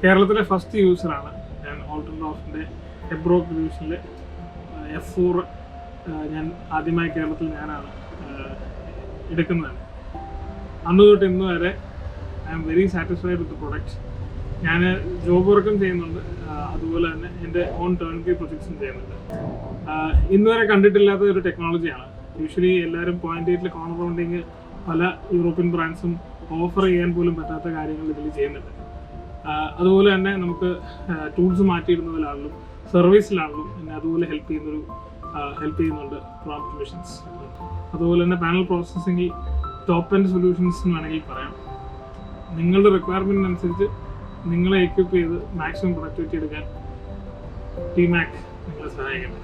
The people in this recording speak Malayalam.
കേരളത്തിലെ ഫസ്റ്റ് യൂസറാണ് ഞാൻ. ഓൾട്ടൻഡോഫിൻ്റെ എബ്രോക്ക് ഡിവിഷനിൽ F4 ഞാൻ ആദ്യമായി കേരളത്തിൽ ഞാനാണ് എടുക്കുന്നത്. അന്ന് തൊട്ട് ഇന്ന് വരെ I am very satisfied with the product. ഞാൻ ജോബ് വർക്കും ചെയ്യുന്നുണ്ട്, അതുപോലെ തന്നെ എൻ്റെ ഓൺ ടേൺ കീ പ്രൊജക്ട്സും ചെയ്യുന്നുണ്ട്. ഇന്ന് വരെ കണ്ടിട്ടില്ലാത്ത ഒരു ടെക്നോളജിയാണ്. യൂഷ്വലി എല്ലാവരും 0.8 കോർണർ റൗണ്ടിങ് പല യൂറോപ്യൻ ബ്രാൻഡ്സും ഓഫർ ചെയ്യാൻ പോലും പറ്റാത്ത കാര്യങ്ങൾ ഇതിൽ ചെയ്യുന്നുണ്ട്. അതുപോലെ തന്നെ നമുക്ക് ടൂൾസ് മാറ്റിയിടുന്നതിലാണെങ്കിലും സർവീസിലാണെങ്കിലും എന്നെ അതുപോലെ ഹെൽപ്പ് ചെയ്യുന്നുണ്ട് പ്രോംപ്റ്റ് മിഷൻസ്. അതുപോലെ തന്നെ പാനൽ പ്രോസസ്സിങ്ങിൽ ടോപ്പ് എൻഡ് സൊല്യൂഷൻസ് എന്ന് വേണമെങ്കിൽ പറയാം. നിങ്ങളുടെ റിക്വയർമെൻറ്റിനനുസരിച്ച് നിങ്ങളെ എക്വിപ്പ് ചെയ്ത് മാക്സിമം പ്രൊഡക്ടിവിറ്റി എടുക്കാൻ TMAC നിങ്ങളെ സഹായിക്കുന്നത്.